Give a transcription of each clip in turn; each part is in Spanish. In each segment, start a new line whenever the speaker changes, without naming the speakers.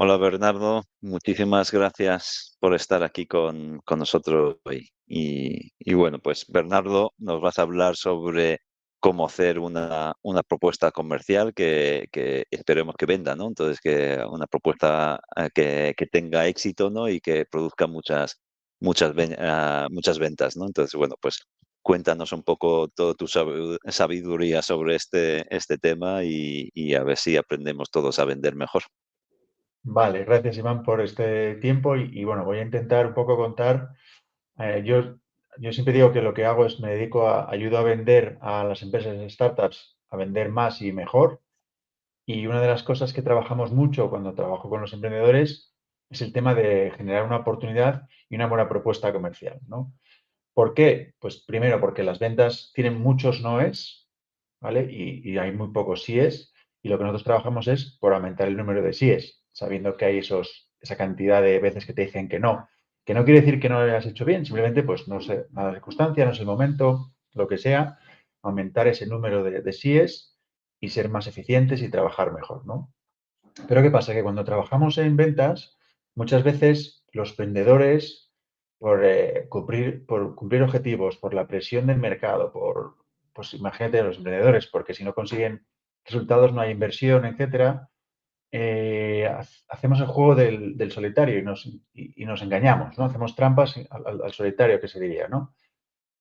Hola Bernardo, muchísimas gracias por estar aquí con nosotros hoy. Y bueno, pues Bernardo, nos vas a hablar sobre cómo hacer una propuesta comercial que esperemos que venda, ¿no? Entonces, que una propuesta que tenga éxito, ¿no? Y que produzca muchas ventas, ¿no? Entonces, bueno, pues cuéntanos un poco toda tu sabiduría sobre este tema y a ver si aprendemos todos a vender mejor.
Vale, gracias Iván por este tiempo y bueno, voy a intentar un poco contar. Yo siempre digo que lo que hago es me dedico ayudo a vender a las empresas startups a vender más y mejor. Y una de las cosas que trabajamos mucho cuando trabajo con los emprendedores es el tema de generar una oportunidad y una buena propuesta comercial, ¿no? ¿Por qué? Pues primero porque las ventas tienen muchos noes, ¿vale? Y hay muy pocos síes. Y lo que nosotros trabajamos es por aumentar el número de síes, sabiendo que hay esa cantidad de veces que te dicen que no. Que no quiere decir que no lo hayas hecho bien, simplemente, pues no sé, la circunstancia, no es el momento, lo que sea, aumentar ese número de síes y ser más eficientes y trabajar mejor, ¿no? Pero ¿qué pasa? Que cuando trabajamos en ventas, muchas veces los vendedores, por cumplir objetivos, por la presión del mercado, pues imagínate los emprendedores, porque si no consiguen resultados no hay inversión, etcétera, hacemos el juego del solitario y nos engañamos, ¿no? Hacemos trampas al solitario, que se diría, ¿no?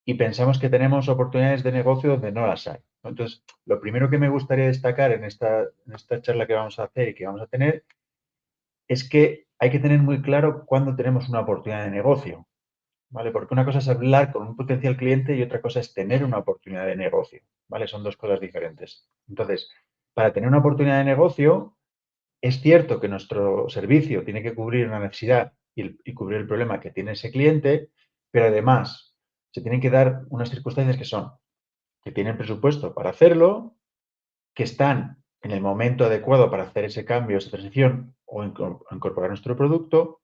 Y pensamos que tenemos oportunidades de negocio donde no las hay, ¿no? Entonces, lo primero que me gustaría destacar en esta charla que vamos a hacer y que vamos a tener es que hay que tener muy claro cuándo tenemos una oportunidad de negocio, ¿vale? Porque una cosa es hablar con un potencial cliente y otra cosa es tener una oportunidad de negocio, ¿vale? Son dos cosas diferentes. Entonces, para tener una oportunidad de negocio, es cierto que nuestro servicio tiene que cubrir una necesidad y cubrir el problema que tiene ese cliente, pero además se tienen que dar unas circunstancias que son que tienen presupuesto para hacerlo, que están en el momento adecuado para hacer ese cambio, esa transición o incorporar nuestro producto.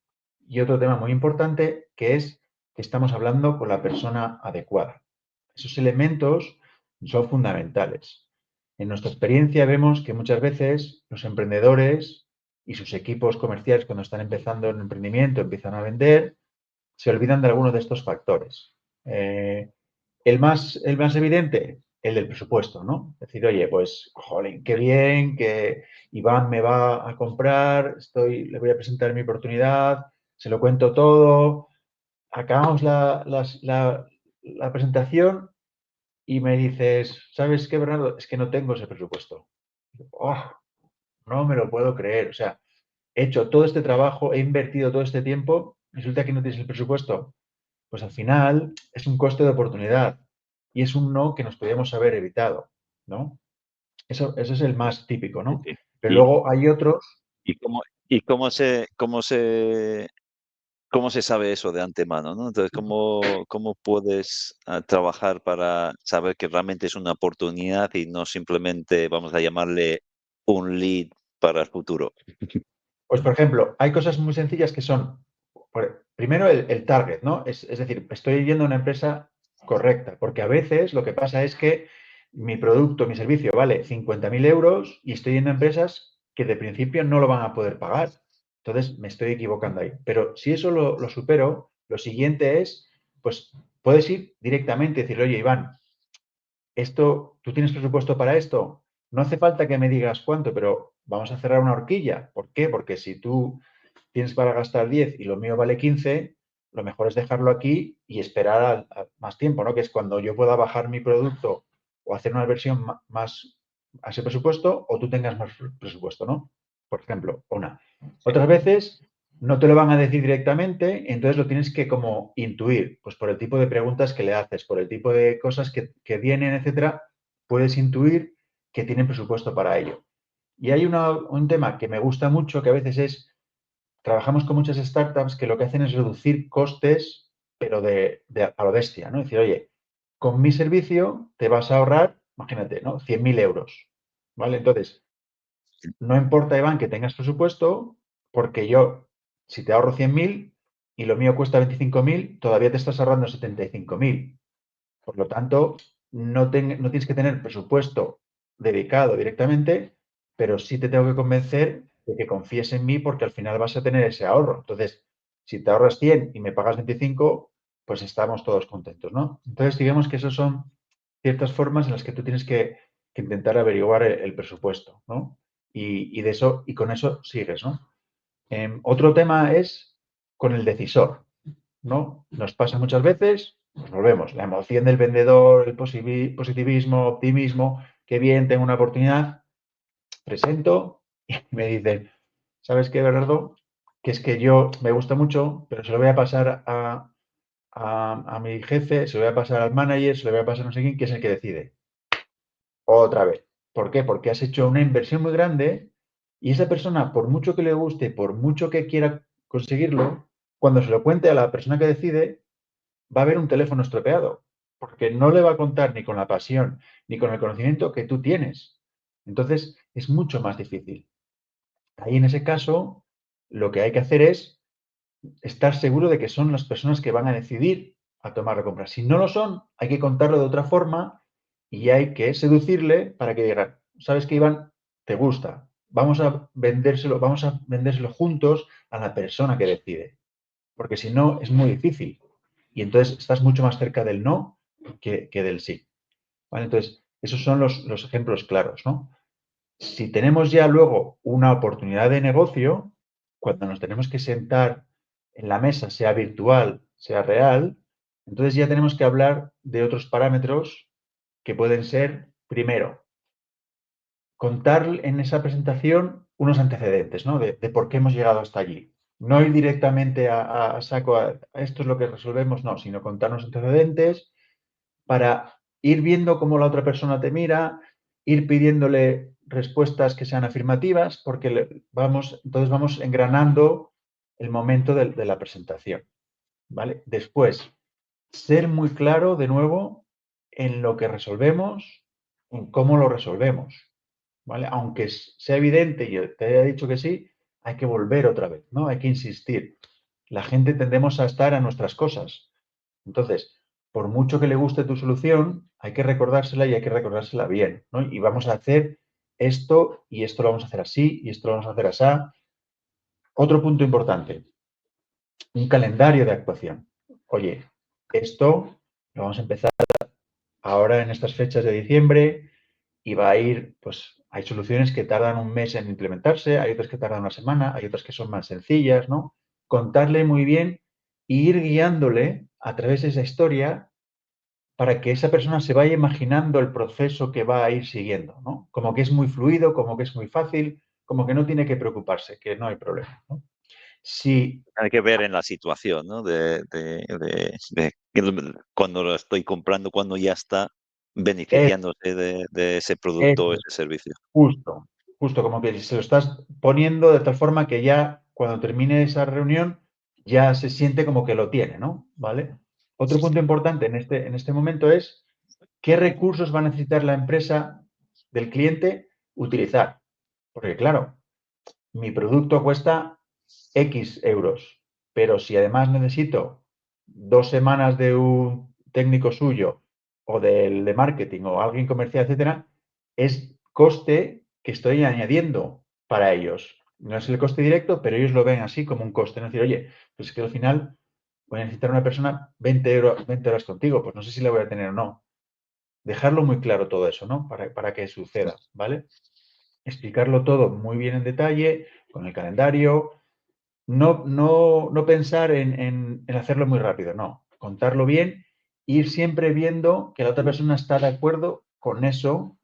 Y otro tema muy importante que es que estamos hablando con la persona adecuada. Esos elementos son fundamentales. En nuestra experiencia vemos que muchas veces los emprendedores y sus equipos comerciales cuando están empezando en emprendimiento, empiezan a vender, se olvidan de algunos de estos factores. El más evidente, el del presupuesto, ¿no? Decir, oye, pues, jolín, qué bien que Iván me va a comprar, le voy a presentar mi oportunidad, se lo cuento todo, acabamos la presentación y me dices, ¿sabes qué, Bernardo? Es que no tengo ese presupuesto. Oh, no me lo puedo creer. O sea, he hecho todo este trabajo, he invertido todo este tiempo, resulta que no tienes el presupuesto. Pues al final es un coste de oportunidad y es un no que nos podríamos haber evitado, ¿no? Eso es el más típico,
Sí,
¿no?
sí.
Pero
¿Y,
luego hay otros.
y cómo, y cómo se sabe eso de antemano, ¿no? Entonces, ¿cómo puedes trabajar para saber que realmente es una oportunidad y no simplemente, vamos a llamarle, un lead para el futuro?
Pues, por ejemplo, hay cosas muy sencillas que son, primero, el target, ¿no? Es decir, estoy yendo a una empresa correcta, porque a veces lo que pasa es que mi producto, mi servicio vale 50.000 euros y estoy yendo a empresas que de principio no lo van a poder pagar. Entonces, me estoy equivocando ahí. Pero si eso lo supero, lo siguiente es, pues, puedes ir directamente y decirle, oye, Iván, ¿tú tienes presupuesto para esto? No hace falta que me digas cuánto, pero vamos a cerrar una horquilla. ¿Por qué? Porque si tú tienes para gastar 10 y lo mío vale 15, lo mejor es dejarlo aquí y esperar más tiempo, ¿no? Que es cuando yo pueda bajar mi producto o hacer una versión más a ese presupuesto o tú tengas más presupuesto, ¿no? Por ejemplo, una.
Sí.
Otras veces no te lo van a decir directamente, entonces lo tienes que como intuir, pues por el tipo de preguntas que le haces, por el tipo de cosas que vienen, etcétera, puedes intuir que tienen presupuesto para ello. Y hay un tema que me gusta mucho, que a veces trabajamos con muchas startups que lo que hacen es reducir costes, pero a lo bestia, ¿no? Es decir, oye, con mi servicio te vas a ahorrar, imagínate, ¿no? 100.000 euros, ¿vale? Entonces, no importa, Iván, que tengas presupuesto, porque yo, si te ahorro 100.000 y lo mío cuesta 25.000, todavía te estás ahorrando 75.000. Por lo tanto, no tienes que tener presupuesto dedicado directamente, pero sí te tengo que convencer de que confíes en mí porque al final vas a tener ese ahorro. Entonces, si te ahorras 100 y me pagas 25, pues estamos todos contentos, ¿no? Entonces, digamos que esas son ciertas formas en las que tú tienes que intentar averiguar el presupuesto, ¿no? De eso, y con eso sigues, ¿no? Otro tema es con el decisor, ¿no? Nos pasa muchas veces, pues volvemos, la emoción del vendedor, el positivismo, optimismo, qué bien, tengo una oportunidad, presento y me dicen, ¿sabes qué, Bernardo? Que es que yo me gusta mucho, pero se lo voy a pasar a mi jefe, se lo voy a pasar al manager, se lo voy a pasar a no sé quién, que es el que decide. Otra vez. ¿Por qué? Porque has hecho una inversión muy grande y esa persona, por mucho que le guste, por mucho que quiera conseguirlo, cuando se lo cuente a la persona que decide, va a haber un teléfono estropeado, porque no le va a contar ni con la pasión ni con el conocimiento que tú tienes. Entonces, es mucho más difícil. Ahí, en ese caso, lo que hay que hacer es estar seguro de que son las personas que van a decidir a tomar la compra. Si no lo son, hay que contarlo de otra forma y hay que seducirle para que diga, ¿sabes qué, Iván? Te gusta. Vamos a vendérselo juntos a la persona que decide. Porque si no, es muy difícil. Y entonces estás mucho más cerca del no que del sí. ¿Vale? Entonces, esos son los ejemplos claros, ¿no? Si tenemos ya luego una oportunidad de negocio, cuando nos tenemos que sentar en la mesa, sea virtual, sea real, entonces ya tenemos que hablar de otros parámetros que pueden ser, primero, contar en esa presentación unos antecedentes, ¿no? De por qué hemos llegado hasta allí. No ir directamente a saco a esto es lo que resolvemos, no, sino contarnos antecedentes para ir viendo cómo la otra persona te mira, ir pidiéndole respuestas que sean afirmativas, porque entonces vamos engranando el momento de la presentación, ¿vale? Después, ser muy claro, de nuevo, en lo que resolvemos, en cómo lo resolvemos, ¿vale? Aunque sea evidente y te haya dicho que sí, hay que volver otra vez, ¿no? Hay que insistir. La gente tendemos a estar a nuestras cosas. Entonces, por mucho que le guste tu solución, hay que recordársela y hay que recordársela bien, ¿no? Y vamos a hacer esto y esto lo vamos a hacer así y esto lo vamos a hacer así. Otro punto importante, un calendario de actuación. Oye, esto lo vamos a empezar ahora en estas fechas de diciembre y va a ir, pues hay soluciones que tardan un mes en implementarse, hay otras que tardan una semana, hay otras que son más sencillas, ¿no? Contarle muy bien e ir guiándole a través de esa historia para que esa persona se vaya imaginando el proceso que va a ir siguiendo, ¿no? Como que es muy fluido, como que es muy fácil, como que no tiene que preocuparse, que no hay problema, ¿no? Si
Hay que ver en la situación, ¿no? Cuando lo estoy comprando, cuando ya está
es,
beneficiándose de ese producto o
es
ese servicio.
justo, justo como que se lo estás poniendo de tal forma que ya cuando termine esa reunión ya se siente como que lo tiene, ¿no? ¿Vale? Otro punto importante en este momento es qué recursos va a necesitar la empresa del cliente utilizar. Porque claro, mi producto cuesta X euros, pero si además necesito 2 semanas de un técnico suyo o del de marketing o alguien comercial, etcétera, es coste que estoy añadiendo para ellos. No es el coste directo, pero ellos lo ven así como un coste. No es decir, oye, pues es que al final voy a necesitar una persona 20 horas contigo, pues no sé si la voy a tener o no. Dejarlo muy claro todo eso, ¿no? Para que suceda, ¿vale? Explicarlo todo muy bien en detalle, con el calendario, no pensar en hacerlo muy rápido, no. Contarlo bien, ir siempre viendo que la otra persona está de acuerdo con eso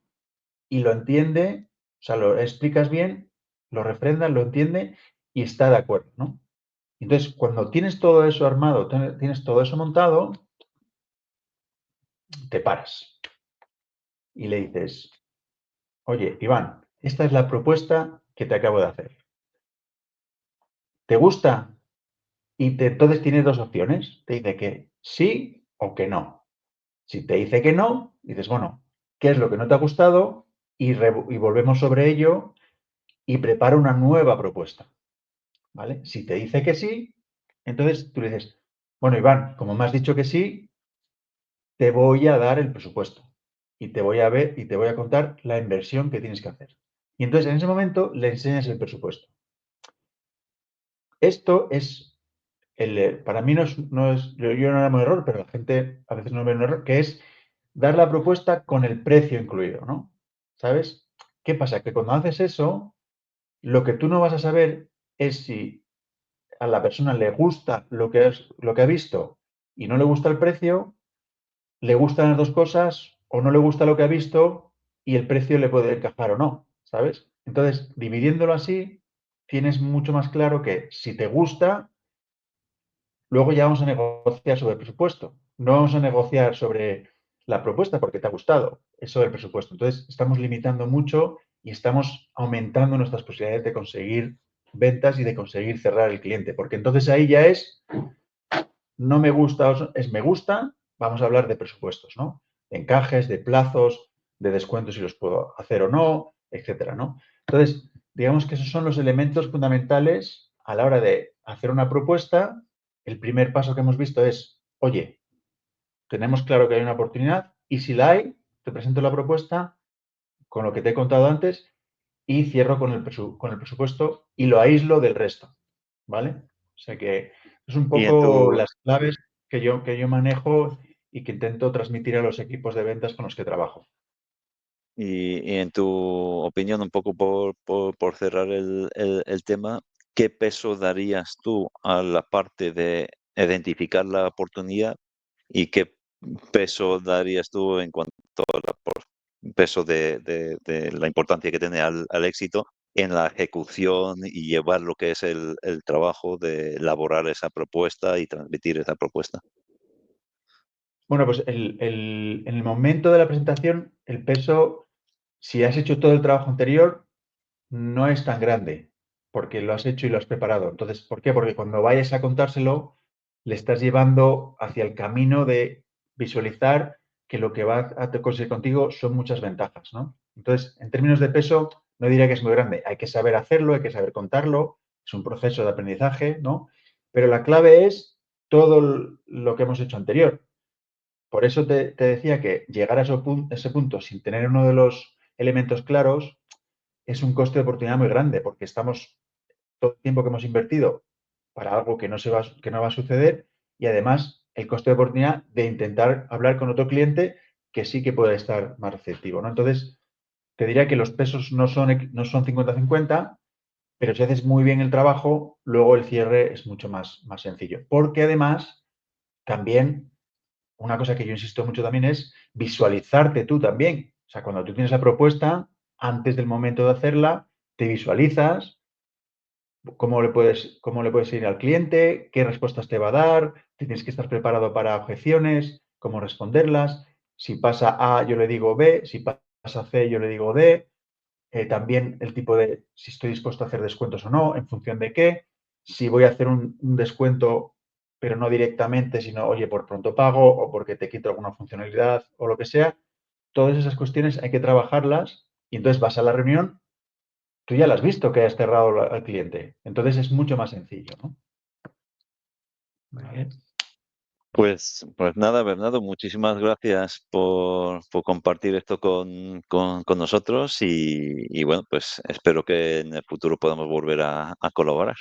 y lo entiende, o sea, lo explicas bien, lo refrendas, lo entiende y está de acuerdo, ¿no? Entonces, cuando tienes todo eso armado, tienes todo eso montado, te paras y le dices, oye, Iván, esta es la propuesta que te acabo de hacer. ¿Te gusta? Entonces tienes dos opciones. Te dice que sí o que no. Si te dice que no, dices, bueno, ¿qué es lo que no te ha gustado? Y volvemos sobre ello y prepara una nueva propuesta. ¿Vale? Si te dice que sí, entonces tú le dices, bueno, Iván, como me has dicho que sí, te voy a dar el presupuesto y te voy a ver y te voy a contar la inversión que tienes que hacer. Y entonces en ese momento le enseñas el presupuesto. Esto es, para mí yo no era un error, pero la gente a veces no ve un error, que es dar la propuesta con el precio incluido, ¿no? ¿Sabes? ¿Qué pasa? Que cuando haces eso, lo que tú no vas a saber es si a la persona le gusta lo que ha visto y no le gusta el precio, le gustan las dos cosas o no le gusta lo que ha visto y el precio le puede encajar o no, ¿sabes? Entonces, dividiéndolo así, tienes mucho más claro que si te gusta, luego ya vamos a negociar sobre el presupuesto. No vamos a negociar sobre la propuesta porque te ha gustado, es sobre el presupuesto. Entonces, estamos limitando mucho y estamos aumentando nuestras posibilidades de conseguir ventas y de conseguir cerrar el cliente, porque entonces ahí ya es no me gusta, es me gusta, vamos a hablar de presupuestos, ¿no? De encajes, de plazos, de descuentos si los puedo hacer o no, etcétera, ¿no? Entonces, digamos que esos son los elementos fundamentales a la hora de hacer una propuesta. El primer paso que hemos visto es, oye, tenemos claro que hay una oportunidad y si la hay, te presento la propuesta con lo que te he contado antes y cierro con el presupuesto y lo aíslo del resto, ¿vale? O sea que es un
Y en
poco
tu,
las claves que yo manejo y que intento transmitir a los equipos de ventas con los que trabajo.
y en tu opinión, un poco por cerrar el tema, ¿qué peso darías tú a la parte de identificar la oportunidad y qué peso darías tú en cuanto peso de la importancia que tiene al éxito en la ejecución y llevar lo que es el trabajo de elaborar esa propuesta y transmitir esa propuesta?
Bueno, pues en el momento de la presentación, el peso, si has hecho todo el trabajo anterior, no es tan grande, porque lo has hecho y lo has preparado. Entonces, ¿por qué? Porque cuando vayas a contárselo, le estás llevando hacia el camino de visualizar que lo que va a conseguir contigo son muchas ventajas, ¿no? Entonces, en términos de peso, no diría que es muy grande. Hay que saber hacerlo, hay que saber contarlo, es un proceso de aprendizaje, ¿no? Pero la clave es todo lo que hemos hecho anterior. Por eso te decía que llegar a ese punto sin tener uno de los elementos claros es un coste de oportunidad muy grande, porque estamos todo el tiempo que hemos invertido para algo que no va a suceder y además el coste de oportunidad de intentar hablar con otro cliente que sí que puede estar más receptivo, ¿no? Entonces, te diría que los pesos no son 50-50, pero si haces muy bien el trabajo, luego el cierre es mucho más sencillo. Porque además, también, una cosa que yo insisto mucho también es visualizarte tú también. O sea, cuando tú tienes la propuesta, antes del momento de hacerla, te visualizas cómo le puedes ir al cliente, qué respuestas te va a dar, tienes que estar preparado para objeciones, cómo responderlas. Si pasa A, yo le digo B, si pasa C, yo le digo D. También el tipo de si estoy dispuesto a hacer descuentos o no, en función de qué. Si voy a hacer un descuento, pero no directamente, sino, oye, por pronto pago o porque te quito alguna funcionalidad o lo que sea. Todas esas cuestiones hay que trabajarlas y entonces vas a la reunión, tú ya la has visto que has cerrado al cliente. Entonces es mucho más sencillo, ¿no? ¿Vale?
Pues nada, Bernardo, muchísimas gracias por compartir esto con nosotros y bueno, pues espero que en el futuro podamos volver a colaborar.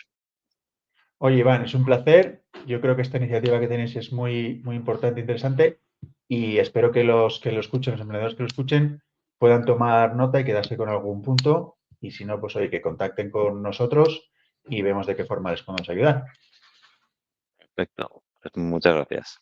Oye, Iván, es un placer. Yo creo que esta iniciativa que tenéis es muy, muy importante e interesante y espero que los que lo escuchen, los emprendedores que lo escuchen, puedan tomar nota y quedarse con algún punto. Y si no, pues oye, que contacten con nosotros y vemos de qué forma les podemos ayudar.
Perfecto. Pues muchas gracias.